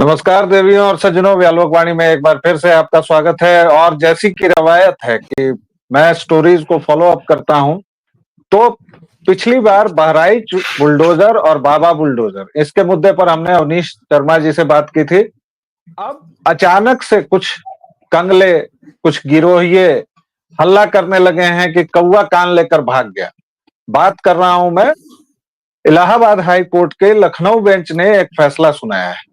नमस्कार देवियों और सज्जनों, व्यालोकवाणी में एक बार फिर से आपका स्वागत है। और जैसी की रवायत है कि मैं स्टोरीज को फॉलो अप करता हूं, तो पिछली बार बहराइच बुलडोजर और बाबा बुलडोजर इसके मुद्दे पर हमने अवनीश शर्मा जी से बात की थी। अब अचानक से कुछ कंगले, कुछ गिरोहिये हल्ला करने लगे हैं कि कौवा कान लेकर भाग गया। बात कर रहा हूं मैं इलाहाबाद हाई कोर्ट के लखनऊ बेंच ने एक फैसला सुनाया है।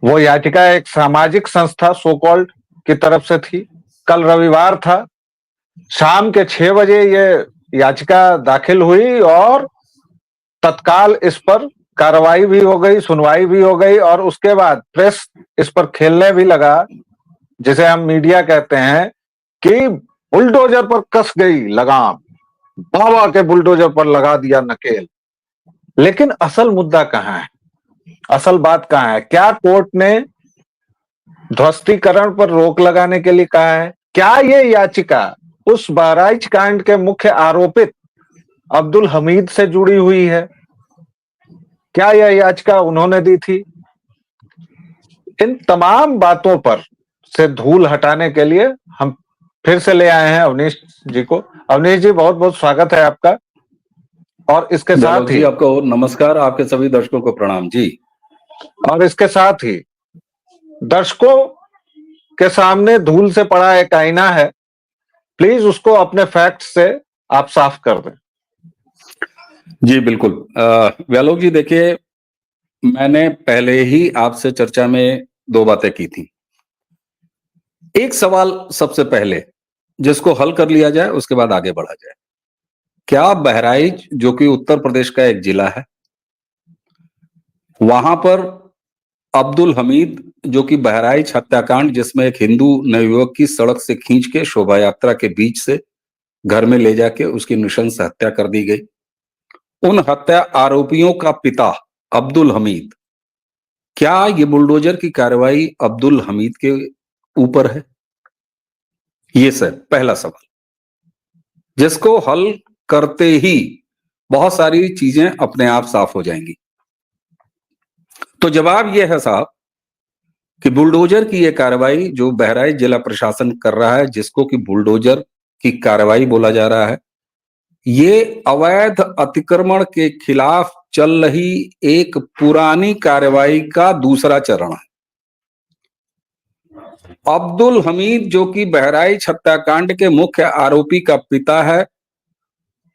वो याचिका एक सामाजिक संस्था सो कॉल्ड की तरफ से थी। कल रविवार था, शाम के 6 बजे ये याचिका दाखिल हुई और तत्काल इस पर कार्रवाई भी हो गई, सुनवाई भी हो गई और उसके बाद प्रेस इस पर खेलने भी लगा, जिसे हम मीडिया कहते हैं, कि बुलडोजर पर कस गई लगाम, बाबा के बुलडोजर पर लगा दिया नकेल। लेकिन असल मुद्दा कहाँ है? असल बात कहाँ है? क्या कोर्ट ने ध्वस्तीकरण पर रोक लगाने के लिए कहा है? क्या ये याचिका उस बहराइच कांड के मुख्य आरोपित अब्दुल हमीद से जुड़ी हुई है? क्या यह याचिका उन्होंने दी थी? इन तमाम बातों पर से धूल हटाने के लिए हम फिर से ले आए हैं अवनीश जी को। अवनीश जी, बहुत बहुत स्वागत है आपका। और इसके साथ ही आपको नमस्कार, आपके सभी दर्शकों को प्रणाम जी। और इसके साथ ही दर्शकों के सामने धूल से पड़ा एक आईना है, प्लीज उसको अपने फैक्ट से आप साफ कर दें। जी बिल्कुल। व्यालोक जी, देखिए, मैंने पहले ही आपसे चर्चा में दो बातें की थी। एक सवाल सबसे पहले जिसको हल कर लिया जाए, उसके बाद आगे बढ़ा जाए। क्या बहराइच, जो कि उत्तर प्रदेश का एक जिला है, वहां पर अब्दुल हमीद, जो कि बहराइच हत्याकांड, जिसमें एक हिंदू नवयुवक की सड़क से खींच के शोभा यात्रा के बीच से घर में ले जाके उसकी नृशंस हत्या कर दी गई, उन हत्या आरोपियों का पिता अब्दुल हमीद, क्या ये बुलडोजर की कार्रवाई अब्दुल हमीद के ऊपर है? ये सर पहला सवाल, जिसको हल करते ही बहुत सारी चीजें अपने आप साफ हो जाएंगी। तो जवाब यह है साहब कि बुलडोजर की यह कार्रवाई जो बहराइच जिला प्रशासन कर रहा है, जिसको कि बुलडोजर की कार्रवाई बोला जा रहा है, ये अवैध अतिक्रमण के खिलाफ चल रही एक पुरानी कार्रवाई का दूसरा चरण है। अब्दुल हमीद, जो कि बहराइच हत्याकांड के मुख्य आरोपी का पिता है,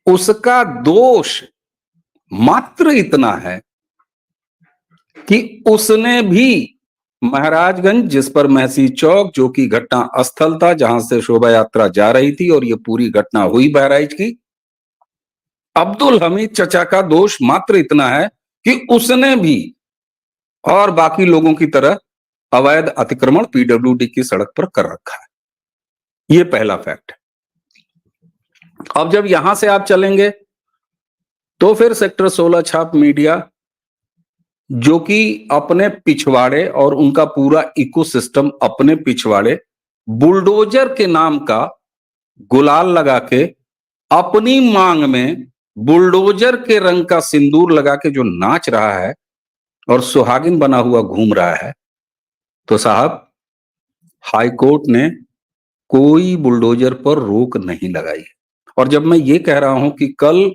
उसका दोष मात्र इतना है कि उसने भी महाराजगंज, जिस पर महसी चौक, जो कि घटना स्थल था जहां से शोभा यात्रा जा रही थी और ये पूरी घटना हुई बहराइच की, अब्दुल हमीद चचा का दोष मात्र इतना है कि उसने भी और बाकी लोगों की तरह अवैध अतिक्रमण पीडब्ल्यूडी की सड़क पर कर रखा है। ये पहला फैक्ट है। अब जब यहां से आप चलेंगे तो फिर सेक्टर 16 छाप मीडिया, जो कि अपने पिछवाड़े और उनका पूरा इकोसिस्टम अपने पिछवाड़े बुलडोजर के नाम का गुलाल लगा के अपनी मांग में बुलडोजर के रंग का सिंदूर लगा के जो नाच रहा है और सुहागिन बना हुआ घूम रहा है, तो साहब, हाई कोर्ट ने कोई बुलडोजर पर रोक नहीं लगाई। और जब मैं ये कह रहा हूं कि कल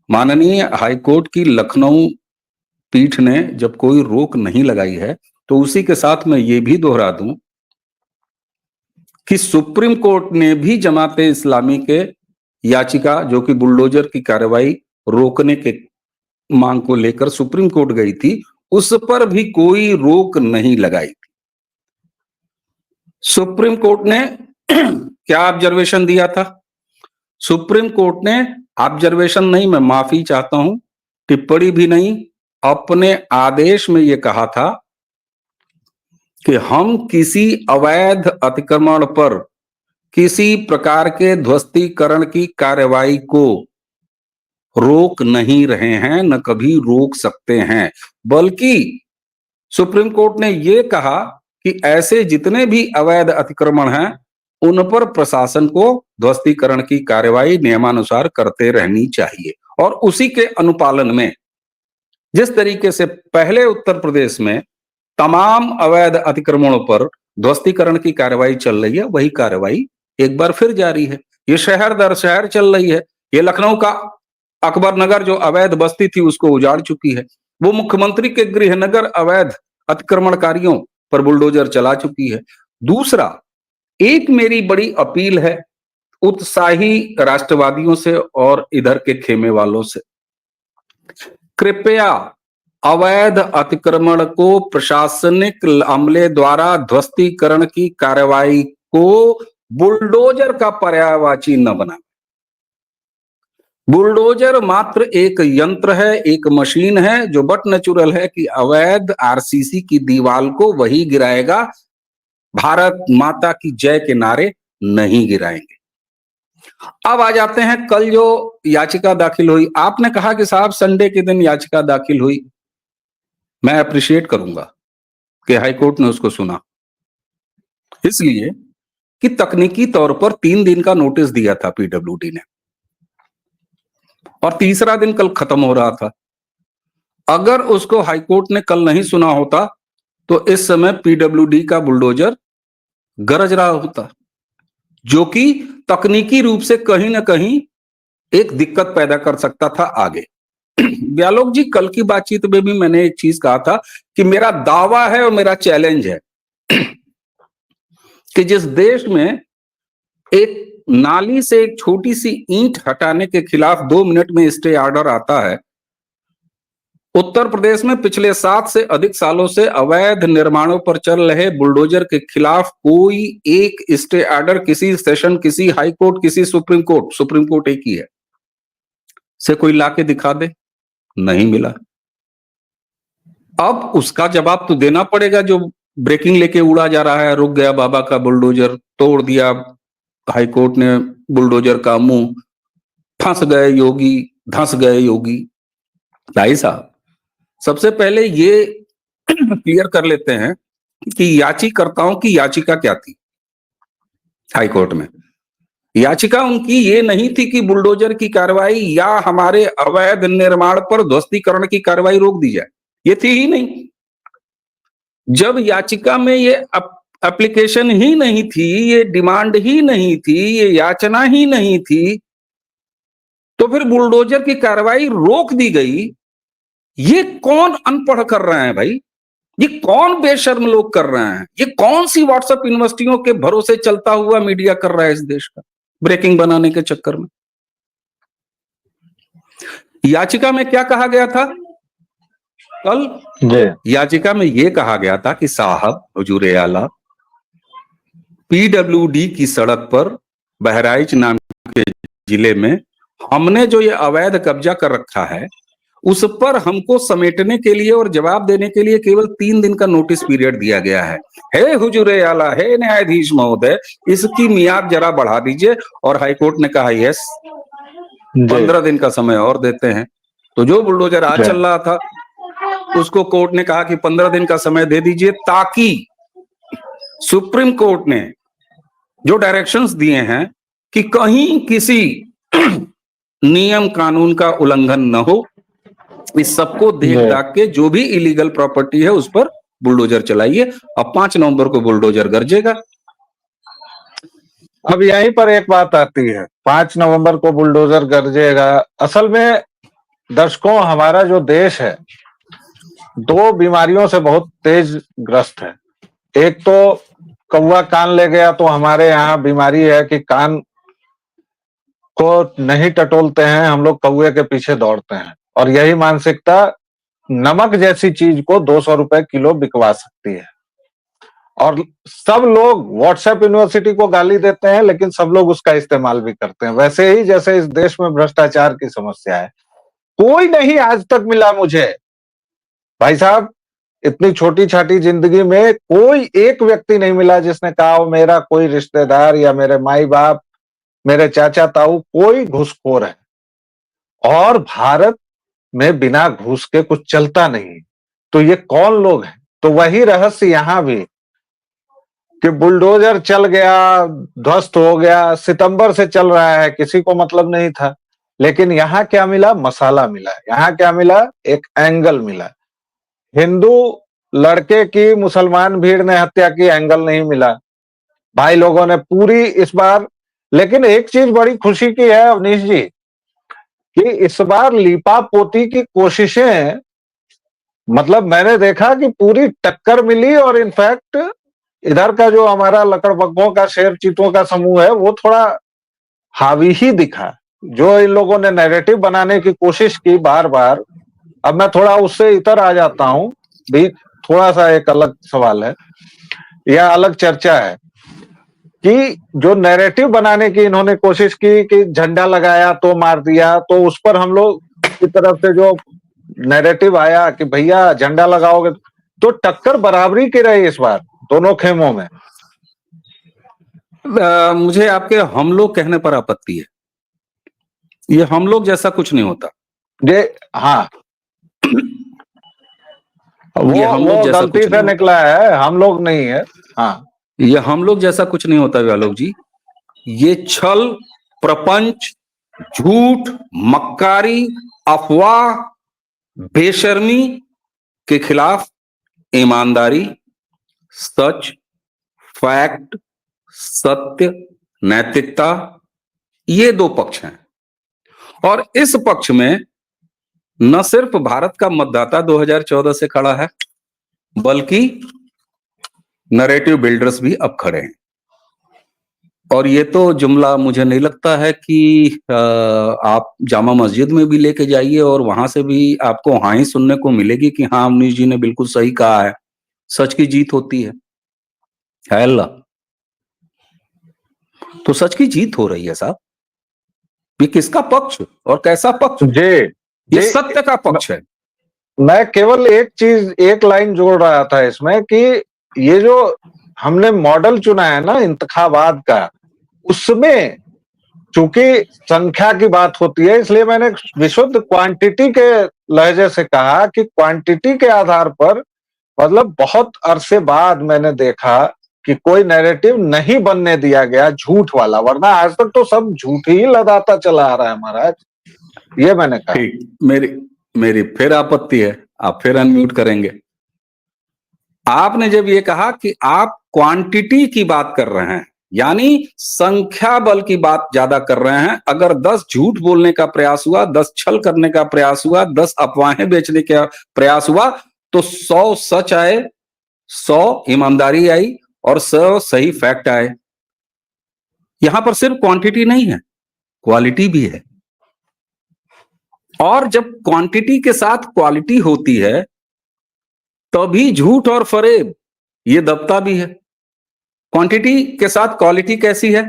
माननीय हाई कोर्ट की लखनऊ पीठ ने जब कोई रोक नहीं लगाई है, तो उसी के साथ मैं ये भी दोहरा दूं कि सुप्रीम कोर्ट ने भी जमाते इस्लामी के याचिका, जो कि बुलडोजर की कार्रवाई रोकने के मांग को लेकर सुप्रीम कोर्ट गई थी, उस पर भी कोई रोक नहीं लगाई थी। सुप्रीम कोर्ट ने क्या ऑब्जर्वेशन दिया था? सुप्रीम कोर्ट ने ऑब्जर्वेशन नहीं, मैं माफी चाहता हूं, टिप्पणी भी नहीं, अपने आदेश में यह कहा था कि हम किसी अवैध अतिक्रमण पर किसी प्रकार के ध्वस्तीकरण की कार्रवाई को रोक नहीं रहे हैं, न कभी रोक सकते हैं। बल्कि सुप्रीम कोर्ट ने यह कहा कि ऐसे जितने भी अवैध अतिक्रमण हैं, उन पर प्रशासन को ध्वस्तीकरण की कार्रवाई नियमानुसार करते रहनी चाहिए। और उसी के अनुपालन में जिस तरीके से पहले उत्तर प्रदेश में तमाम अवैध अतिक्रमणों पर ध्वस्तीकरण की कार्रवाई चल रही है, वही कार्रवाई एक बार फिर जारी है। ये शहर दर शहर चल रही है। ये लखनऊ का अकबर नगर जो अवैध बस्ती थी उसको उजाड़ चुकी है। वो मुख्यमंत्री के गृहनगर अवैध अतिक्रमणकारियों पर बुलडोजर चला चुकी है। दूसरा, एक मेरी बड़ी अपील है उत्साही राष्ट्रवादियों से और इधर के खेमे वालों से, कृपया अवैध अतिक्रमण को प्रशासनिक अमले द्वारा ध्वस्तीकरण की कार्रवाई को बुलडोजर का पर्यायवाची न बनाएं। बुलडोजर मात्र एक यंत्र है, एक मशीन है जो बट नेचुरल है कि अवैध आरसीसी की दीवार को वही गिराएगा, भारत माता की जय के नारे नहीं गिराएंगे। अब आ जाते हैं कल जो याचिका दाखिल हुई। आपने कहा कि साहब संडे के दिन याचिका दाखिल हुई, मैं अप्रिशिएट करूंगा कि हाईकोर्ट ने उसको सुना, इसलिए कि तकनीकी तौर पर 3 दिन का नोटिस दिया था पीडब्ल्यूडी ने और तीसरा दिन कल खत्म हो रहा था। अगर उसको हाईकोर्ट ने कल नहीं सुना होता तो इस समय पीडब्ल्यूडी का बुलडोजर गरज रहा होता, जो कि तकनीकी रूप से कहीं ना कहीं एक दिक्कत पैदा कर सकता था आगे। व्यालोक जी, कल की बातचीत में भी मैंने एक चीज कहा था कि मेरा दावा है और मेरा चैलेंज है कि जिस देश में एक नाली से एक छोटी सी ईंट हटाने के खिलाफ 2 मिनट में स्टे ऑर्डर आता है, उत्तर प्रदेश में पिछले 7 से अधिक सालों से अवैध निर्माणों पर चल रहे बुलडोजर के खिलाफ कोई एक स्टे ऑर्डर किसी सेशन, किसी हाई कोर्ट, किसी सुप्रीम कोर्ट एक ही है, से कोई लाके दिखा दे, नहीं मिला। अब उसका जवाब तो देना पड़ेगा। जो ब्रेकिंग लेके उड़ा जा रहा है, रुक गया बाबा का बुलडोजर, तोड़ दिया हाईकोर्ट ने बुलडोजर का मुंह, फंस गए योगी, धंस गए योगी। भाई साहब, सबसे पहले ये क्लियर कर लेते हैं कि याचिकाकर्ताओं की याचिका क्या थी हाईकोर्ट में। याचिका उनकी ये नहीं थी कि बुलडोजर की कार्रवाई या हमारे अवैध निर्माण पर ध्वस्तीकरण की कार्रवाई रोक दी जाए, ये थी ही नहीं। जब याचिका में ये एप्लीकेशन ही नहीं थी, ये डिमांड ही नहीं थी, ये याचना ही नहीं थी, तो फिर बुलडोजर की कार्रवाई रोक दी गई। ये कौन अनपढ़ कर रहे हैं भाई? ये कौन बेशर्म लोग कर रहे हैं? ये कौन सी व्हाट्सएप यूनिवर्सिटियों के भरोसे चलता हुआ मीडिया कर रहा है इस देश का, ब्रेकिंग बनाने के चक्कर में? याचिका में क्या कहा गया था कल? याचिका में यह कहा गया था कि साहब हुजूर आला, पीडब्ल्यूडी की सड़क पर बहराइच नाम के जिले में हमने जो ये अवैध कब्जा कर रखा है, उस पर हमको समेटने के लिए और जवाब देने के लिए केवल 3 दिन का नोटिस पीरियड दिया गया है। हे हुजूर आला, हे न्यायाधीश महोदय, इसकी मियाद जरा बढ़ा दीजिए। और हाईकोर्ट ने कहा यस, 15 दिन का समय और देते हैं। तो जो बुलडोजर आज चल रहा था उसको कोर्ट ने कहा कि 15 दिन का समय दे दीजिए, ताकि सुप्रीम कोर्ट ने जो डायरेक्शंस दिए हैं कि कहीं किसी नियम कानून का उल्लंघन न हो, इस सबको देख दाख के जो भी इलीगल प्रॉपर्टी है उस पर बुलडोजर चलाइए। अब 5 नवंबर को बुलडोजर गरजेगा। अब यहीं पर एक बात आती है, 5 नवंबर को बुलडोजर गरजेगा। असल में दर्शकों, हमारा जो देश है 2 बीमारियों से बहुत तेज ग्रस्त है। एक तो कौवा कान ले गया, तो हमारे यहाँ बीमारी है कि कान को नहीं टटोलते हैं, हम लोग कौवे के पीछे दौड़ते हैं। और यही मानसिकता नमक जैसी चीज को 200 रुपए किलो बिकवा सकती है। और सब लोग व्हाट्सएप यूनिवर्सिटी को गाली देते हैं, लेकिन सब लोग उसका इस्तेमाल भी करते हैं। वैसे ही जैसे इस देश में भ्रष्टाचार की समस्या है, कोई नहीं आज तक मिला मुझे। भाई साहब, इतनी छोटी छाटी जिंदगी में कोई एक व्यक्ति नहीं मिला जिसने कहा मेरा कोई रिश्तेदार या मेरे माई बाप, मेरे चाचा ताऊ कोई घूसखोर है। और भारत में बिना घूस के कुछ चलता नहीं। तो ये कौन लोग हैं? तो वही रहस्य यहां भी कि बुलडोजर चल गया, ध्वस्त हो गया, सितंबर से चल रहा है, किसी को मतलब नहीं था। लेकिन यहां क्या मिला? मसाला मिला। यहां क्या मिला? एक एंगल मिला। हिंदू लड़के की मुसलमान भीड़ ने हत्या की एंगल नहीं मिला। भाई लोगों ने पूरी इस बार, लेकिन एक चीज बड़ी खुशी की है अवनीश जी, कि इस बार लीपा पोती की कोशिशें, मतलब मैंने देखा कि पूरी टक्कर मिली, और इनफैक्ट इधर का जो हमारा लकड़बग्घों का शेर चीतों का समूह है वो थोड़ा हावी ही दिखा। जो इन लोगों ने नैरेटिव बनाने की कोशिश की बार बार, अब मैं थोड़ा उससे इतर आ जाता हूं भी, थोड़ा सा एक अलग सवाल है या अलग चर्चा है कि जो नैरेटिव बनाने की इन्होंने कोशिश की कि झंडा लगाया तो मार दिया, तो उस पर हम लोग की तरफ से जो नैरेटिव आया कि भैया झंडा लगाओगे, तो टक्कर बराबरी की रही इस बार दोनों खेमों में। मुझे आपके हम लोग कहने पर आपत्ति है। ये हम लोग जैसा कुछ नहीं होता। ये हाँ, ये हम लोग वो जैसा गलती कुछ से नहीं होता। निकला है, हम लोग नहीं है। हाँ, ये हम लोग जैसा कुछ नहीं होता व्यालोक जी। ये छल, प्रपंच, झूठ, मक्कारी, अफवाह, बेशर्मी के खिलाफ ईमानदारी, सच, फैक्ट, सत्य, नैतिकता, ये दो पक्ष हैं। और इस पक्ष में न सिर्फ भारत का मतदाता 2014 से खड़ा है, बल्कि नैरेटिव बिल्डर्स भी अब खड़े हैं। और ये तो जुमला मुझे नहीं लगता है कि आप जामा मस्जिद में भी लेके जाइए और वहां से भी आपको हाँ ही सुनने को मिलेगी कि हाँ अवनीश जी ने बिल्कुल सही कहा है, सच की जीत होती है अल्लाह। तो सच की जीत हो रही है साहब। ये किसका पक्ष और कैसा पक्ष? जी ये जी, सत्य का पक्ष है। मैं केवल एक चीज, एक लाइन जोड़ रहा था इसमें कि ये जो हमने मॉडल चुना है ना इंतखाबात का, उसमें चूंकि संख्या की बात होती है, इसलिए मैंने विशुद्ध क्वांटिटी के लहजे से कहा कि क्वांटिटी के आधार पर, मतलब बहुत अरसे बाद मैंने देखा कि कोई नैरेटिव नहीं बनने दिया गया झूठ वाला, वरना आज तक तो सब झूठ ही लदाता चला आ रहा है महाराज। ये मैंने कहा। ठीक, मेरी मेरी फिर आपत्ति है, आप फिर अनम्यूट करेंगे। आपने जब ये कहा कि आप क्वांटिटी की बात कर रहे हैं, यानी संख्या बल की बात ज्यादा कर रहे हैं। अगर 10 झूठ बोलने का प्रयास हुआ, 10 छल करने का प्रयास हुआ, 10 अफवाहें बेचने का प्रयास हुआ, तो 100 सच आए, 100 ईमानदारी आई और 100 सही फैक्ट आए। यहां पर सिर्फ क्वांटिटी नहीं है, क्वालिटी भी है। और जब क्वांटिटी के साथ क्वालिटी होती है, तभी झूठ और फरेब ये दबता भी है। क्वांटिटी के साथ क्वालिटी कैसी है,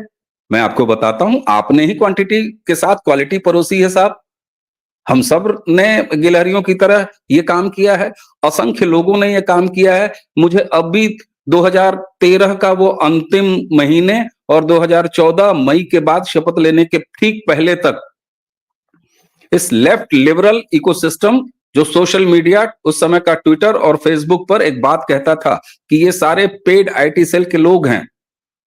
मैं आपको बताता हूं। आपने ही क्वांटिटी के साथ क्वालिटी परोसी है साहब। हम सब ने गिलहरियों की तरह ये काम किया है, असंख्य लोगों ने ये काम किया है। मुझे अब भी 2013 का वो अंतिम महीने और 2014 मई के बाद शपथ लेने के ठीक पहले तक इस लेफ्ट लिबरल इकोसिस्टम, जो सोशल मीडिया, उस समय का ट्विटर और फेसबुक पर एक बात कहता था कि ये सारे पेड आईटी सेल के लोग हैं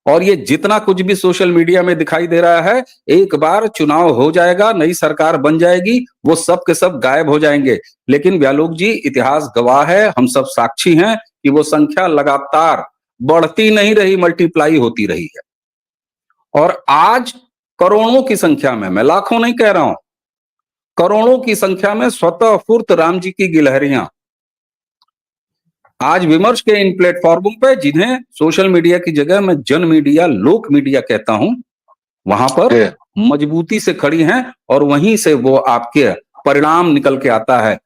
और ये जितना कुछ भी सोशल मीडिया में दिखाई दे रहा है, एक बार चुनाव हो जाएगा, नई सरकार बन जाएगी, वो सब के सब गायब हो जाएंगे। लेकिन व्यालोक जी, इतिहास गवाह है, हम सब साक्षी हैं कि वो संख्या लगातार बढ़ती नहीं रही, मल्टीप्लाई होती रही है। और आज करोड़ों की संख्या में, मैं लाखों नहीं कह रहा हूं, करोड़ों की संख्या में स्वतः फुर्त राम जी की गिलहरियां आज विमर्श के इन प्लेटफॉर्मों पे, जिन्हें सोशल मीडिया की जगह मैं जन मीडिया, लोक मीडिया कहता हूं, वहां पर मजबूती से खड़ी हैं। और वहीं से वो आपके परिणाम निकल के आता है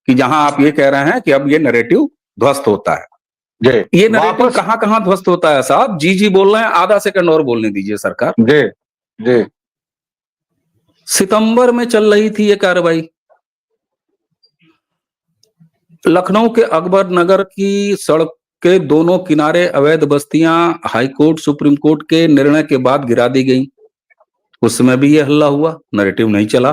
कि जहां आप ये कह रहे हैं कि अब ये नैरेटिव ध्वस्त होता है। ये नैरेटिव कहां कहां ध्वस्त होता है साहब? जी जी बोल रहे हैं, आधा सेकंड और बोलने दीजिए सरकार। जी जी, सितंबर में चल रही थी ये कार्रवाई। लखनऊ के अकबर नगर की सड़क के दोनों किनारे अवैध बस्तियां हाईकोर्ट, सुप्रीम कोर्ट के निर्णय के बाद गिरा दी गई। उस समय भी ये हल्ला हुआ, नैरेटिव नहीं चला।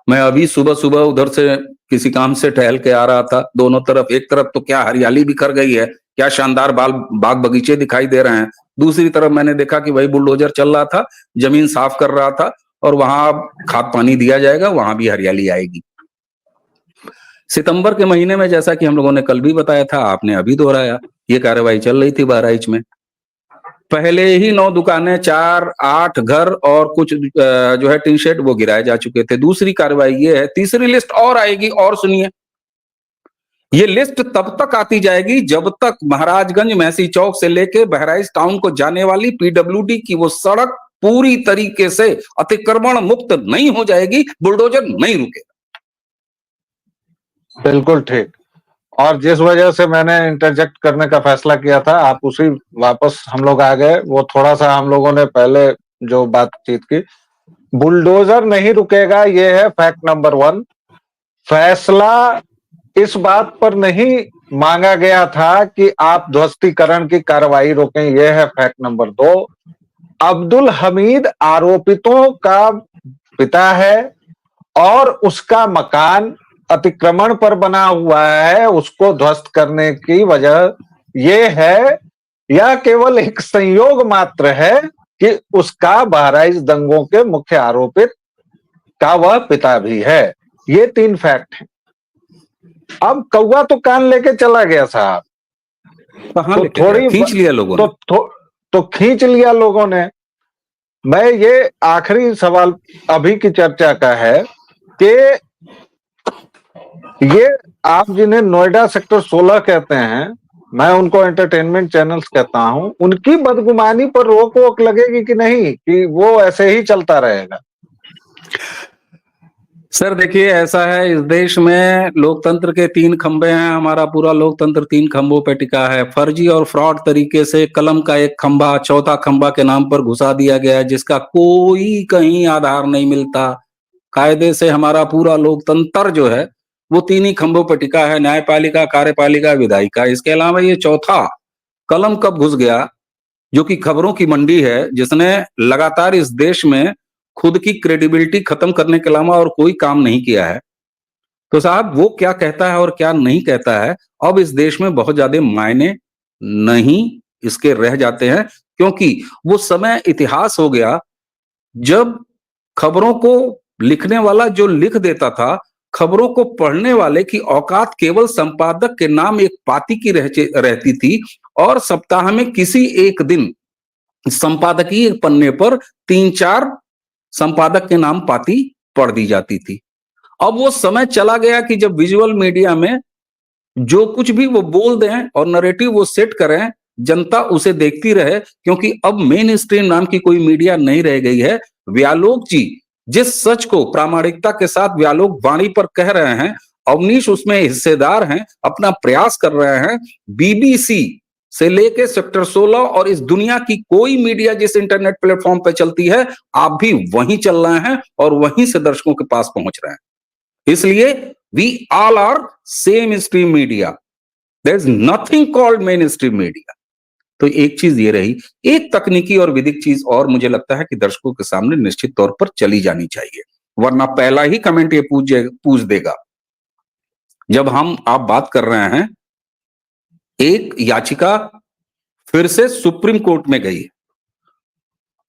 मैं अभी सुबह सुबह उधर से किसी काम से टहल के आ रहा था, दोनों तरफ, एक तरफ तो क्या हरियाली बिखर गई है, क्या शानदार बाग बगीचे दिखाई दे रहे हैं। दूसरी तरफ मैंने देखा कि भाई बुलडोजर चल रहा था, जमीन साफ कर रहा था, और वहां खाद पानी दिया जाएगा, वहां भी हरियाली आएगी। सितंबर के महीने में, जैसा कि हम लोगों ने कल भी बताया था, आपने अभी दोहराया, ये कार्रवाई चल रही थी बहराइच में। पहले ही 9 दुकानें, 4-8 घर और कुछ जो है टीन शेड वो गिराए जा चुके थे। दूसरी कार्रवाई ये है, तीसरी लिस्ट और आएगी, और सुनिए, ये लिस्ट तब तक आती जाएगी जब तक महाराजगंज मैसी चौक से लेके बहराइच टाउन को जाने वाली पीडब्ल्यूडी की वो सड़क पूरी तरीके से अतिक्रमण मुक्त नहीं हो जाएगी, बुलडोजर नहीं रुकेगा। बिल्कुल ठीक। और जिस वजह से मैंने इंटरजेक्ट करने का फैसला किया था, आप उसी वापस हम लोग आ गए। वो थोड़ा सा हम लोगों ने पहले जो बातचीत की, बुलडोजर नहीं रुकेगा, ये है फैक्ट नंबर 1। फैसला इस बात पर नहीं मांगा गया था कि आप ध्वस्तीकरण की कार्रवाई रोकें, यह है फैक्ट नंबर 2। अब्दुल हमीद आरोपितों का पिता है और उसका मकान अतिक्रमण पर बना हुआ है, उसको ध्वस्त करने की वजह यह है, यह केवल एक संयोग मात्र है कि उसका बहराइच दंगों के मुख्य आरोपित का वह पिता भी है। ये 3 फैक्ट हैं। अब कौवा तो कान लेके चला गया साहब, कहां तो लेके गया? खींच लिया लोगों ने। तो खींच लिया लोगों ने। मैं ये आखिरी सवाल अभी की चर्चा का है कि ये आप जिन्हें नोएडा सेक्टर 16 कहते हैं, मैं उनको एंटरटेनमेंट चैनल्स कहता हूं, उनकी बदगुमानी पर रोक वोक लगेगी कि नहीं, कि वो ऐसे ही चलता रहेगा? सर देखिए, ऐसा है, इस देश में लोकतंत्र के 3 खंबे हैं। हमारा पूरा लोकतंत्र 3 खंभों पे टिका है। फर्जी और फ्रॉड तरीके से कलम का एक खंभा चौथा खंभा के नाम पर घुसा दिया गया है, जिसका कोई कहीं आधार नहीं मिलता। कायदे से हमारा पूरा लोकतंत्र जो है वो 3 ही खंभों पर टिका है, न्यायपालिका, कार्यपालिका, विधायिका। इसके अलावा ये चौथा कलम कब घुस गया, जो कि खबरों की मंडी है, जिसने लगातार इस देश में खुद की क्रेडिबिलिटी खत्म करने के अलावा और कोई काम नहीं किया है। तो साहब, वो क्या कहता है और क्या नहीं कहता है, अब इस देश में बहुत ज्यादा मायने नहीं इसके रह जाते हैं, क्योंकि वो समय इतिहास हो गया जब खबरों को लिखने वाला जो लिख देता था, खबरों को पढ़ने वाले की औकात केवल संपादक के नाम एक पाती की रहती थी, और सप्ताह में किसी एक दिन संपादकीय पन्ने पर 3-4 संपादक के नाम पाती पढ़ दी जाती थी। अब वो समय चला गया कि जब विजुअल मीडिया में जो कुछ भी वो बोल दें और नैरेटिव वो सेट करें, जनता उसे देखती रहे, क्योंकि अब मेन स्ट्रीम नाम की कोई मीडिया नहीं रह गई है। व्यालोक जी जिस सच को प्रामाणिकता के साथ व्यालोक वाणी पर कह रहे हैं, अवनीश उसमें हिस्सेदार हैं, अपना प्रयास कर रहे हैं। बीबीसी से लेके सेक्टर 16 और इस दुनिया की कोई मीडिया जिस इंटरनेट प्लेटफॉर्म पे चलती है, आप भी वहीं चल रहे हैं और वहीं से दर्शकों के पास पहुंच रहे हैं। इसलिए we all are same stream media, there is nothing called main stream media. तो एक चीज ये रही। एक तकनीकी और विधिक चीज और मुझे लगता है कि दर्शकों के सामने निश्चित तौर पर चली जानी चाहिए, वरना पहला ही कमेंट ये पूछ देगा। जब आप बात कर रहे हैं, एक याचिका फिर से सुप्रीम कोर्ट में गई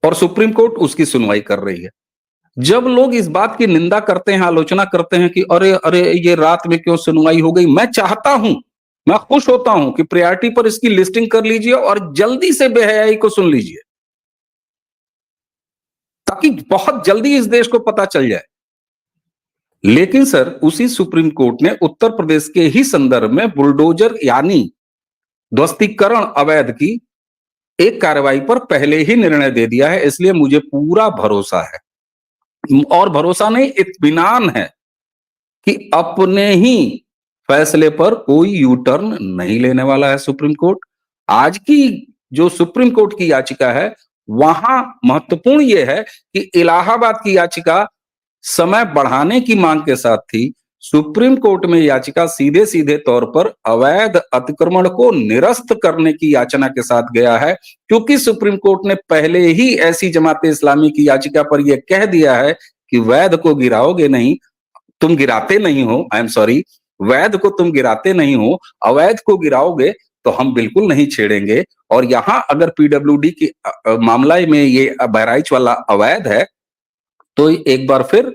और सुप्रीम कोर्ट उसकी सुनवाई कर रही है। जब लोग इस बात की निंदा करते हैं, आलोचना करते हैं कि अरे अरे ये रात में क्यों सुनवाई हो गई, मैं चाहता हूं, मैं खुश होता हूं कि प्रायोरिटी पर इसकी लिस्टिंग कर लीजिए और जल्दी से बेहयाई को सुन लीजिए, ताकि बहुत जल्दी इस देश को पता चल जाए। लेकिन सर, उसी सुप्रीम कोर्ट ने उत्तर प्रदेश के ही संदर्भ में बुलडोजर यानी ध्वस्तीकरण अवैध की एक कार्रवाई पर पहले ही निर्णय दे दिया है। इसलिए मुझे पूरा भरोसा है, और भरोसा नहीं, इत्मीनान है कि अपने ही फैसले पर कोई यू टर्न नहीं लेने वाला है सुप्रीम कोर्ट। आज की जो सुप्रीम कोर्ट की याचिका है, वहां महत्वपूर्ण यह है कि इलाहाबाद की याचिका समय बढ़ाने की मांग के साथ थी। सुप्रीम कोर्ट में याचिका सीधे सीधे तौर पर अवैध अतिक्रमण को निरस्त करने की याचना के साथ गया है, क्योंकि सुप्रीम कोर्ट ने पहले ही ऐसी जमाते इस्लामी की याचिका पर यह कह दिया है कि वैध को गिराओगे नहीं, तुम गिराते नहीं हो, आई एम सॉरी, वैध को तुम गिराते नहीं हो, अवैध को गिराओगे तो हम बिल्कुल नहीं छेड़ेंगे। और यहां अगर पीडब्ल्यूडी की मामला में ये बहराइच वाला अवैध है, तो एक बार फिर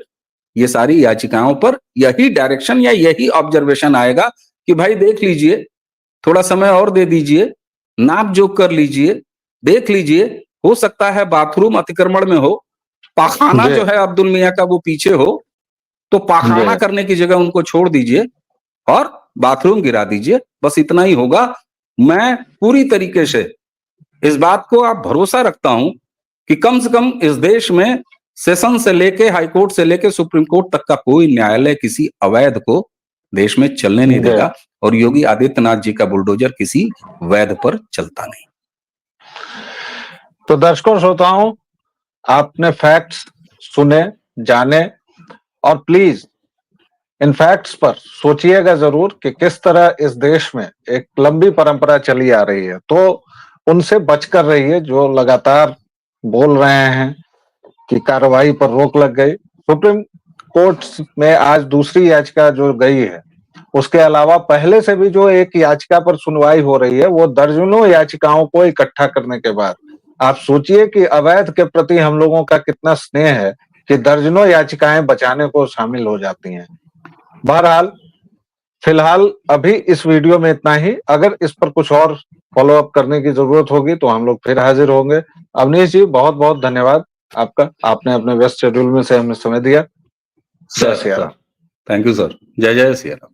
ये सारी याचिकाओं पर यही डायरेक्शन या यही ऑब्जर्वेशन आएगा कि भाई देख लीजिए, थोड़ा समय और दे दीजिए, नाप जोख कर लीजिए, देख लीजिए, हो सकता है बाथरूम अतिक्रमण में हो, पाखाना जी जो है अब्दुल मियां का वो पीछे हो, तो पाखाना जी करने की जगह उनको छोड़ दीजिए और बाथरूम गिरा दीजिए, बस इतना ही होगा। मैं पूरी तरीके से इस बात को आप भरोसा रखता हूं कि कम से कम इस देश में सेशन से लेके हाई कोर्ट से लेके सुप्रीम कोर्ट तक का कोई न्यायालय किसी अवैध को देश में चलने नहीं जी। देगा, और योगी आदित्यनाथ जी का बुलडोजर किसी वैध पर चलता नहीं। तो दर्शकों श्रोताओं, आपने फैक्ट्स सुने, जाने, और प्लीज इन फैक्ट्स पर सोचिएगा जरूर कि किस तरह इस देश में एक लंबी परंपरा चली आ रही है। तो उनसे बचकर रहिए जो लगातार बोल रहे हैं कि कार्रवाई पर रोक लग गई। सुप्रीम कोर्ट में आज दूसरी याचिका जो गई है, उसके अलावा पहले से भी जो एक याचिका पर सुनवाई हो रही है, वो दर्जनों याचिकाओं को इकट्ठा करने के बाद आप सोचिए कि अवैध के प्रति हम लोगों का कितना स्नेह है कि दर्जनों याचिकाएं बचाने को शामिल हो जाती हैं। बहरहाल फिलहाल अभी इस वीडियो में इतना ही। अगर इस पर कुछ और फॉलो अप करने की जरूरत होगी तो हम लोग फिर हाजिर होंगे। अवनीश जी, बहुत बहुत धन्यवाद आपका, आपने अपने व्यस्त शेड्यूल में से हमें समय दिया। जय sir Siya Ram. Thank you sir, जय जय सिया राम।